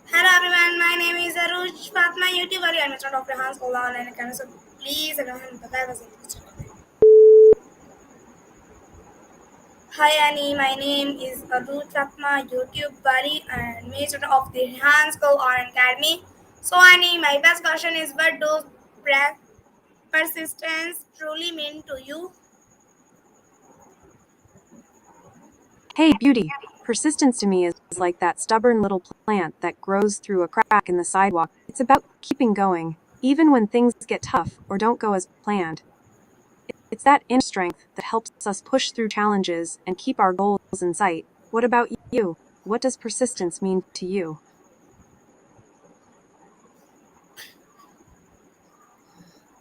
Hello everyone, my name is Aruj Fatma YouTuber. I am a Dr. Hans Kolan and can so please everyone Hi Annie, my name is Aruj Fatma YouTuber and Minister of the Hans Kolan Academy. So Annie, my first question is what does persistence truly mean to you? Hey, beauty. Persistence to me is like that stubborn little plant that grows through a crack in the sidewalk. It's about keeping going, even when things get tough or don't go as planned. It's that inner strength that helps us push through challenges and keep our goals in sight. What about you? What does persistence mean to you?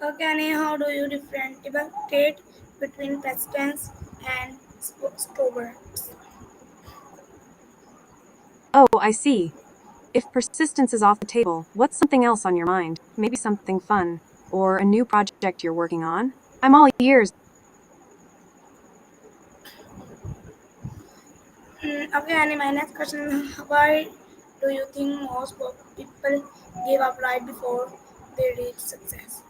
Okay Annie, how do you differentiate between persistence and stubborn? Oh, I see. If persistence is off the table, what's something else on your mind? Maybe something fun, or a new project you're working on? I'm all ears. Okay, and my next question is why do you think most people give up right before they reach success?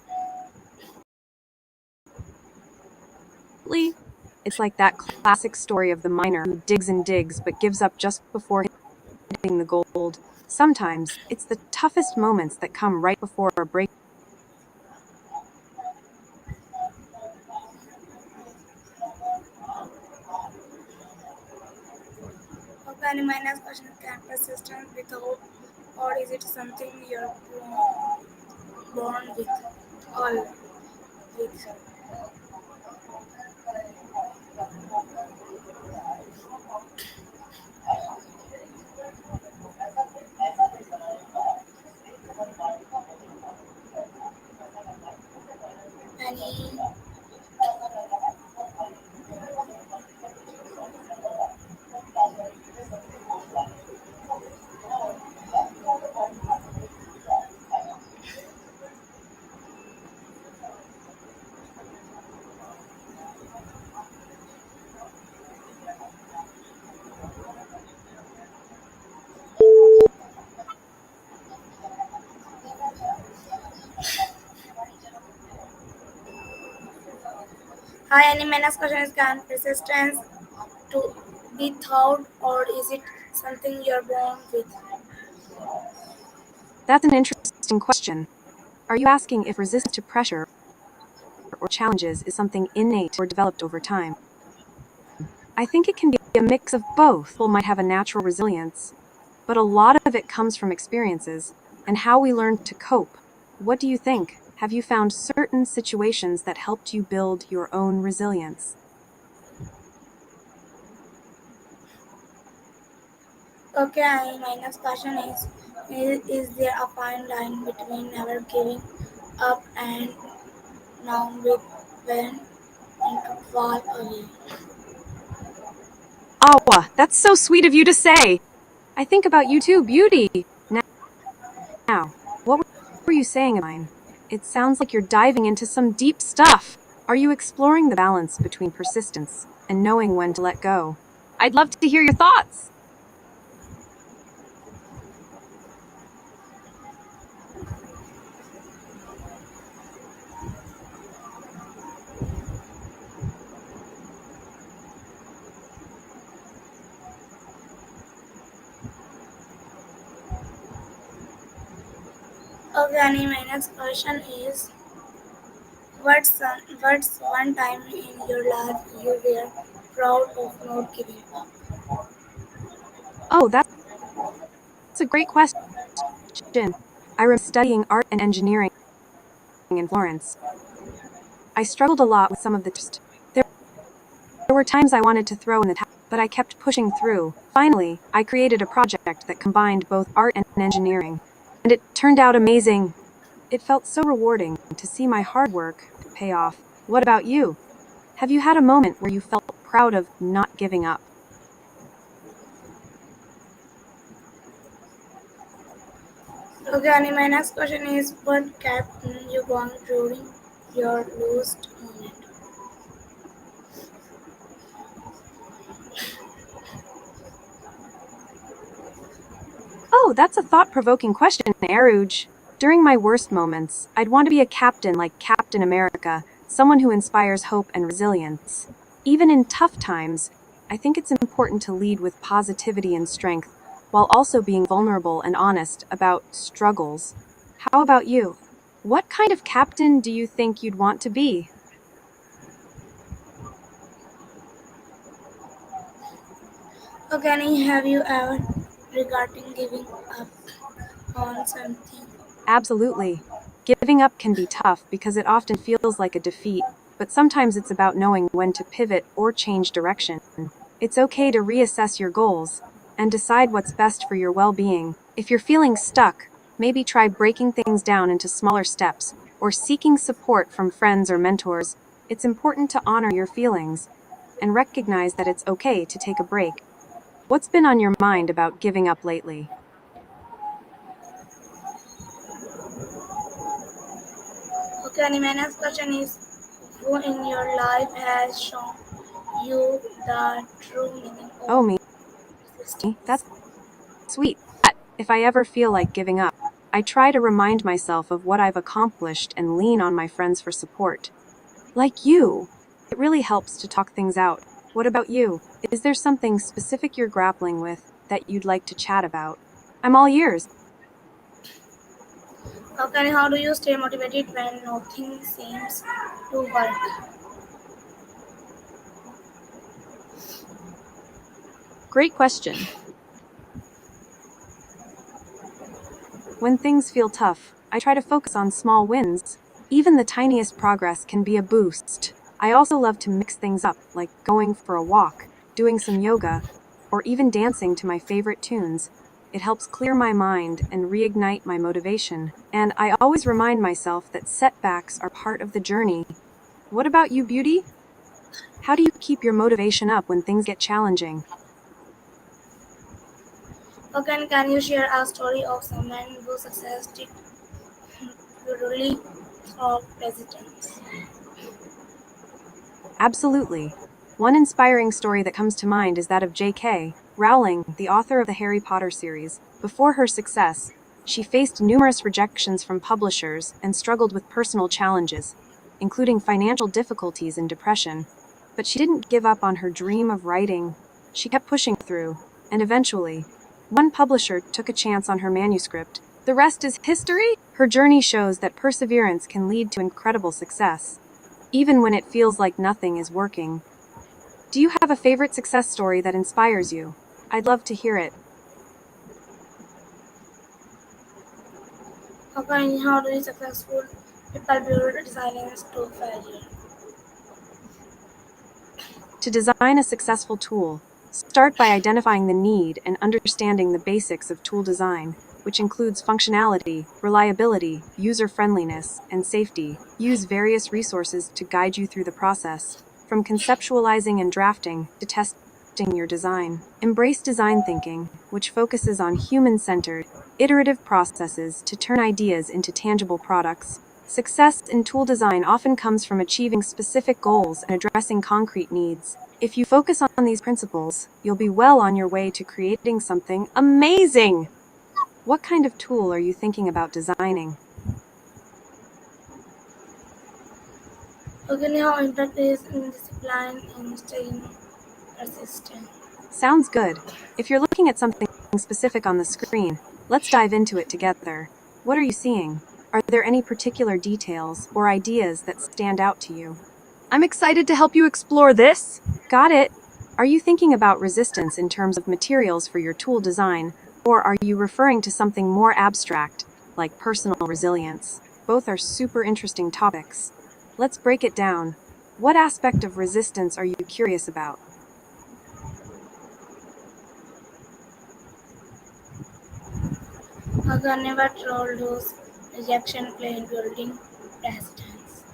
It's like that classic story of the miner who digs and digs but gives up just before hitting the gold. Sometimes it's the toughest moments that come right before a break. Okay, and my next question is can persistence without or is it something you're born with? All with. Any hi, any my next question is can persistence to be taught or is it something you're born with? That's an interesting question. Are you asking if resistance to pressure or challenges is something innate or developed over time? I think it can be a mix of both. People might have a natural resilience, but a lot of it comes from experiences and how we learn to cope. What do you think? Have you found certain situations that helped you build your own resilience? Okay, my next question is there a fine line between never giving up and now with when to fall away? Awa, that's so sweet of you to say. I think about you too, beauty. Now, what were you saying of mine? It sounds like you're diving into some deep stuff. Are you exploring the balance between persistence and knowing when to let go? I'd love to hear your thoughts. Okay, Annie, my next question is what's one time in your life you were proud of not giving up? Oh, that's a great question. I remember studying art and engineering in Florence. I struggled a lot with some of the tests. There were times I wanted to throw in the towel, but I kept pushing through. Finally, I created a project that combined both art and engineering, and it turned out amazing. It felt so rewarding to see my hard work pay off. What about you? Have you had a moment where you felt proud of not giving up? Okay, Annie, my next question is what kept you going during your lowest moment? Oh, that's a thought-provoking question, Aruj. During my worst moments, I'd want to be a captain like Captain America, someone who inspires hope and resilience. Even in tough times, I think it's important to lead with positivity and strength, while also being vulnerable and honest about struggles. How about you? What kind of captain do you think you'd want to be? Okay, have you ever regarding giving up on something? Absolutely. Giving up can be tough because it often feels like a defeat, but sometimes it's about knowing when to pivot or change direction. It's okay to reassess your goals and decide what's best for your well being. If you're feeling stuck, maybe try breaking things down into smaller steps or seeking support from friends or mentors. It's important to honor your feelings and recognize that it's okay to take a break. What's been on your mind about giving up lately? Okay, and my next question is who in your life has shown you the true meaning Oh, of me? resistance? That's sweet. If I ever feel like giving up, I try to remind myself of what I've accomplished and lean on my friends for support. Like you, it really helps to talk things out. What about you? Is there something specific you're grappling with that you'd like to chat about? I'm all ears. Okay, how do you stay motivated when nothing seems to work? Great question. When things feel tough, I try to focus on small wins. Even the tiniest progress can be a boost. I also love to mix things up, like going for a walk, doing some yoga, or even dancing to my favorite tunes. It helps clear my mind and reignite my motivation. And I always remind myself that setbacks are part of the journey. What about you, Beauty? How do you keep your motivation up when things get challenging? Okay, and can you share a story of someone who succeeded purely through persistence? Absolutely. One inspiring story that comes to mind is that of J.K. Rowling, the author of the Harry Potter series. Before her success, she faced numerous rejections from publishers and struggled with personal challenges, including financial difficulties and depression. But she didn't give up on her dream of writing. She kept pushing through, and eventually, one publisher took a chance on her manuscript. The rest is history. Her journey shows that perseverance can lead to incredible success even when it feels like nothing is working. Do you have a favorite success story that inspires you? I'd love to hear it. Okay, how do successful people build resilience to failure? To design a successful tool, start by identifying the need and understanding the basics of tool design, which includes functionality, reliability, user friendliness, and safety. Use various resources to guide you through the process, from conceptualizing and drafting to testing your design. Embrace design thinking, which focuses on human centered, iterative processes to turn ideas into tangible products. Success in tool design often comes from achieving specific goals and addressing concrete needs. If you focus on these principles, you'll be well on your way to creating something amazing. What kind of tool are you thinking about designing? Okay, how impact is in discipline in staying persistent? Sounds good. If you're looking at something specific on the screen, let's dive into it together. What are you seeing? Are there any particular details or ideas that stand out to you? I'm excited to help you explore this. Got it. Are you thinking about resistance in terms of materials for your tool design, or are you referring to something more abstract, like personal resilience? Both are super interesting topics. Let's break it down. What aspect of resistance are you curious about? Okay, never told those rejection play in building resistance.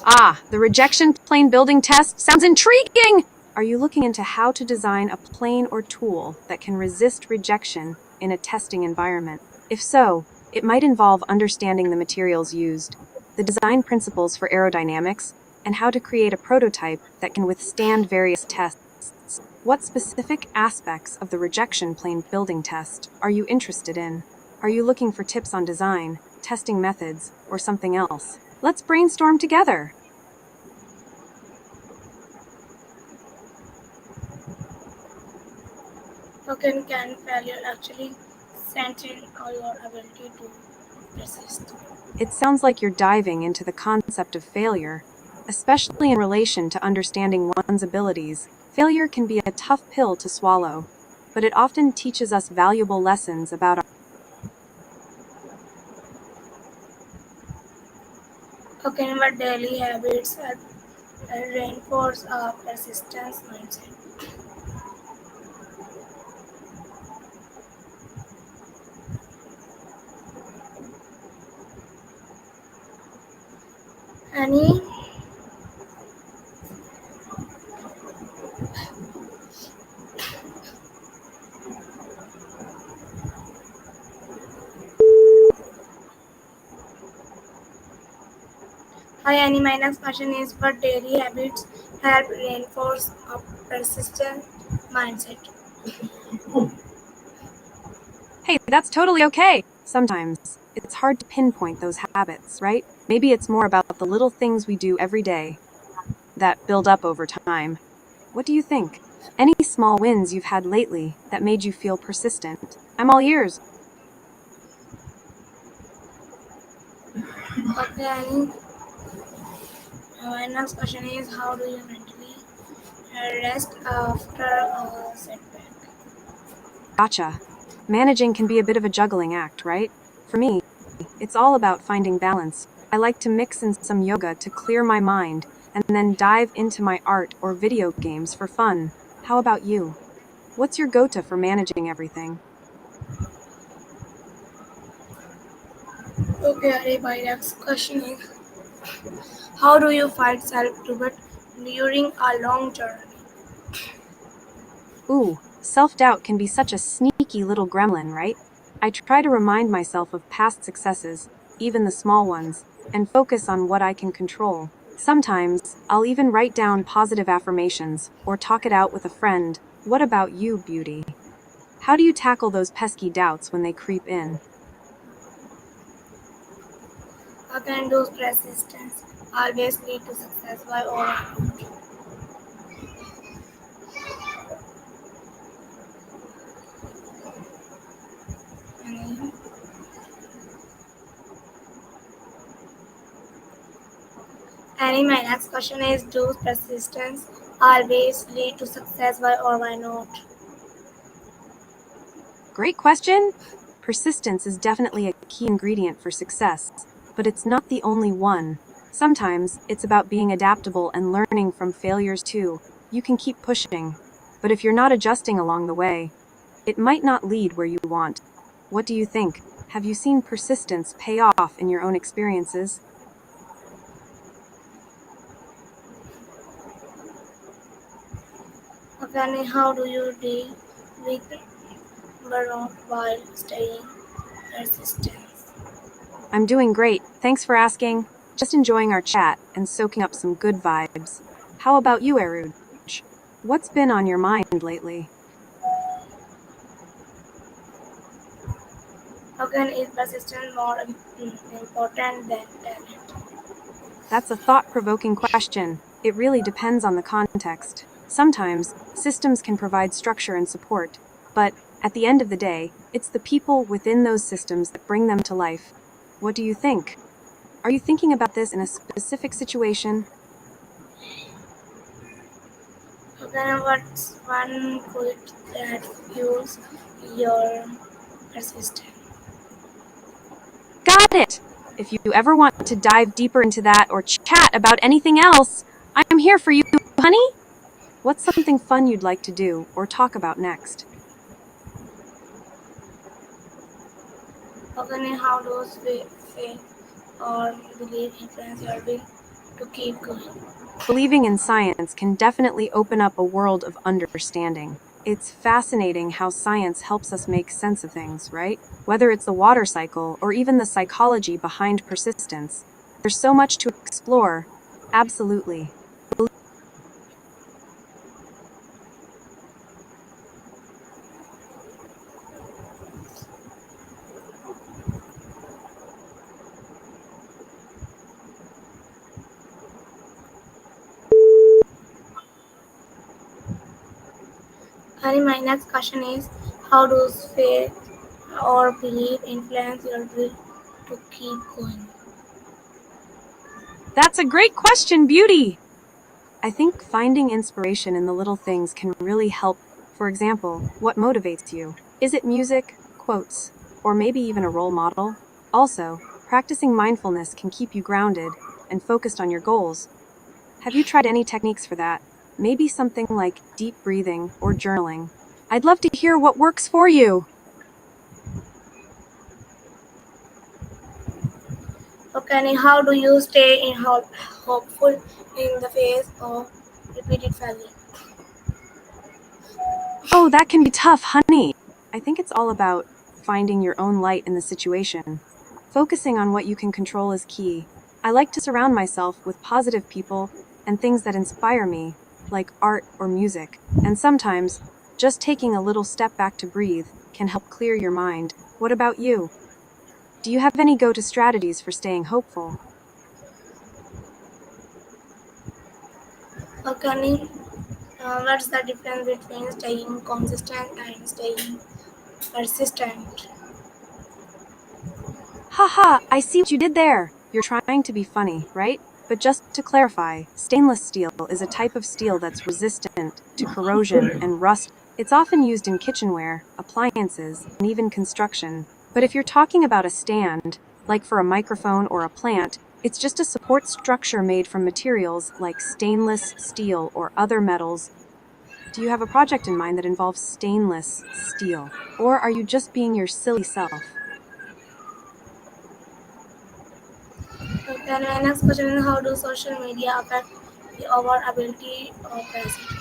Ah, the rejection plane building test sounds intriguing! Are you looking into how to design a plane or tool that can resist rejection in a testing environment? If so, it might involve understanding the materials used, the design principles for aerodynamics, and how to create a prototype that can withstand various tests. What specific aspects of the rejection plane building test are you interested in? Are you looking for tips on design, testing methods, or something else? Let's brainstorm together. Okay, can failure actually strengthen your ability to persist? It sounds like you're diving into the concept of failure, especially in relation to understanding one's abilities. Failure can be a tough pill to swallow, but it often teaches us valuable lessons about Okay, what daily habits help reinforce a persistence mindset? Any Hi Annie, my next question is what daily habits help reinforce a persistent mindset? hey, that's totally okay. Sometimes it's hard to pinpoint those habits, right? Maybe it's more about the little things we do every day that build up over time. What do you think? Any small wins you've had lately that made you feel persistent? I'm all ears. Okay Annie, my next question is how do you mentally rest after a setback? Gotcha. Managing can be a bit of a juggling act, right? For me, it's all about finding balance. I like to mix in some yoga to clear my mind and then dive into my art or video games for fun. How about you? What's your go to for managing everything? Okay Annie, my next question is how do you fight self-doubt during a long journey? Ooh, self doubt can be such a sneaky little gremlin, right? I try to remind myself of past successes, even the small ones, and focus on what I can control. Sometimes, I'll even write down positive affirmations or talk it out with a friend. What about you, beauty? How do you tackle those pesky doubts when they creep in? How can those persistence always lead to success? Why or Annie? Annie, my next question is do persistence always lead to success? Why or why not? Great question! Persistence is definitely a key ingredient for success, but it's not the only one. Sometimes, it's about being adaptable and learning from failures too. You can keep pushing, but if you're not adjusting along the way, it might not lead where you want. What do you think? Have you seen persistence pay off in your own experiences? Akane, how do you deal with burnout while staying persistent? I'm doing great. Thanks for asking. Just enjoying our chat and soaking up some good vibes. How about you, Aruj? What's been on your mind lately? Again, is persistence more important than talent? That's a thought provoking question. It really depends on the context. Sometimes, systems can provide structure and support, but at the end of the day, it's the people within those systems that bring them to life. What do you think? Are you thinking about this in a specific situation? Again, what's one quote that fuels your persistence? Got it! If you ever want to dive deeper into that or chat about anything else, I'm here for you, honey! What's something fun you'd like to do or talk about next? Again, how does faith or belief influence your will to keep going? Believing in science can definitely open up a world of understanding. It's fascinating how science helps us make sense of things, right? Whether it's the water cycle or even the psychology behind persistence. There's so much to explore. Absolutely. And my next question is, how does faith or belief influence your will to keep going? That's a great question, Beauty! I think finding inspiration in the little things can really help. For example, what motivates you? Is it music, quotes, or maybe even a role model? Also, practicing mindfulness can keep you grounded and focused on your goals. Have you tried any techniques for that? Maybe something like deep breathing or journaling. I'd love to hear what works for you. Okay, and how do you stay hopeful in the face of repeated failure? Oh, that can be tough, honey. I think it's all about finding your own light in the situation. Focusing on what you can control is key. I like to surround myself with positive people and things that inspire me, like art or music. And sometimes, just taking a little step back to breathe can help clear your mind. What about you? Do you have any go to strategies for staying hopeful? Okay, what's the difference between staying consistent and staying persistent? Haha, I see what you did there. You're trying to be funny, right? But just to clarify, stainless steel is a type of steel that's resistant to corrosion and rust. It's often used in kitchenware, appliances, and even construction. But if you're talking about a stand, like for a microphone or a plant, it's just a support structure made from materials like stainless steel or other metals. Do you have a project in mind that involves stainless steel? Or are you just being your silly self? Okay, and my next question is, how do social media affect our ability of present?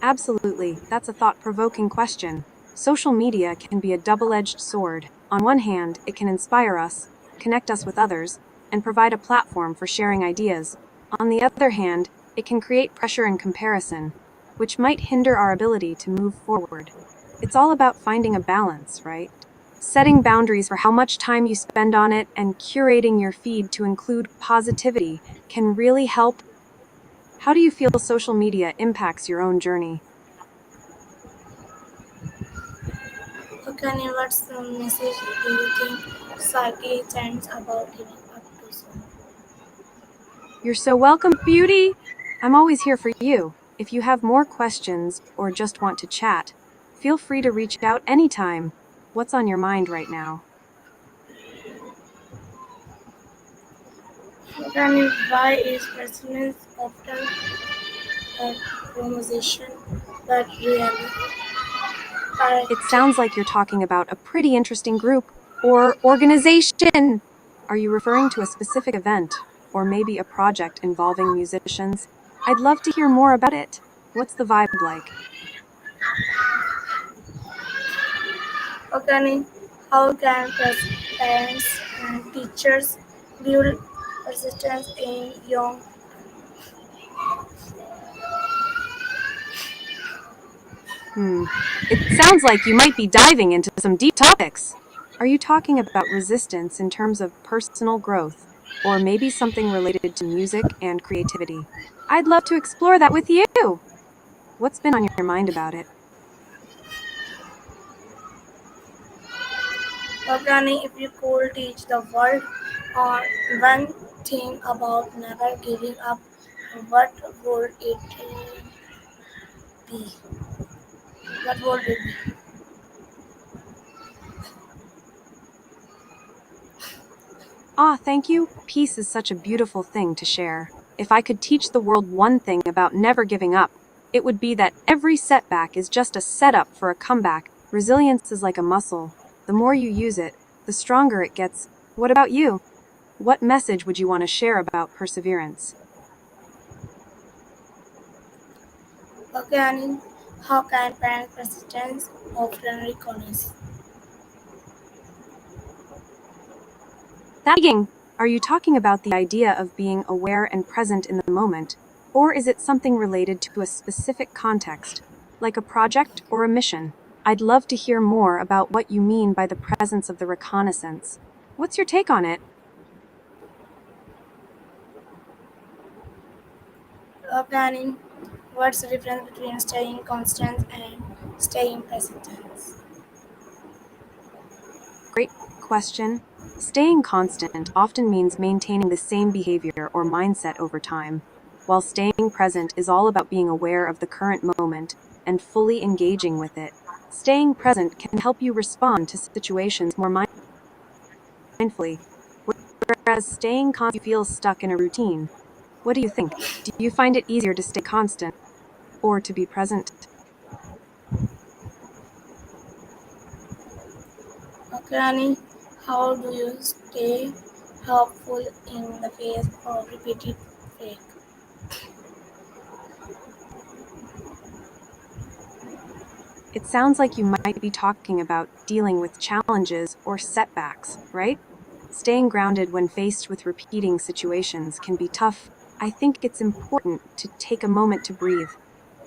Absolutely, that's a thought provoking question. Social media can be a double edged sword. On one hand, it can inspire us, connect us with others, and provide a platform for sharing ideas. On the other hand, it can create pressure and comparison, which might hinder our ability to move forward. It's all about finding a balance, right? Setting boundaries for how much time you spend on it and curating your feed to include positivity can really help. How do you feel social media impacts your own journey? Okay, and what's the message do you think society sends about giving up too soon? You're so welcome, Beauty! I'm always here for you. If you have more questions or just want to chat, feel free to reach out anytime. What's on your mind right now? Okay, and why is persistence often a promotion that really It correct? sounds like you're talking about a pretty interesting group or organization. Are you referring to a specific event or maybe a project involving musicians? I'd love to hear more about it. What's the vibe like? Okay, and how can parents and teachers build persistence in young? Hmm. It sounds like you might be diving into some deep topics. Are you talking about resistance in terms of personal growth, or maybe something related to music and creativity? I'd love to explore that with you. What's been on your mind about it? Okay, and if you could teach the world on one thing about never giving up, what would it be? What would it be? Ah, thank you. Peace is such a beautiful thing to share. If I could teach the world one thing about never giving up, it would be that every setback is just a setup for a comeback. Resilience is like a muscle. The more you use it, the stronger it gets. What about you? What message would you want to share about perseverance? Okay, and how can parent persistence often recognize? That intriguing. Are you talking about the idea of being aware and present in the moment? Or is it something related to a specific context, like a project or a mission? I'd love to hear more about what you mean by the presence of the reconnaissance. What's your take on it? Planning. What's the difference between staying constant and staying present? Great question. Staying constant often means maintaining the same behavior or mindset over time, while staying present is all about being aware of the current moment and fully engaging with it. Staying present can help you respond to situations more mindfully, whereas staying constant you feel stuck in a routine. What do you think? Do you find it easier to stay constant or to be present? Okay, Annie, how do you stay helpful in the face of repeated fake? It sounds like you might be talking about dealing with challenges or setbacks, right? Staying grounded when faced with repeating situations can be tough. I think it's important to take a moment to breathe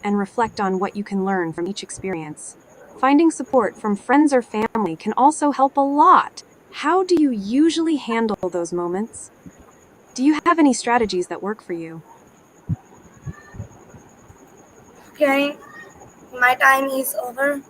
and reflect on what you can learn from each experience. Finding support from friends or family can also help a lot. How do you usually handle those moments? Do you have any strategies that work for you? Okay, my time is over.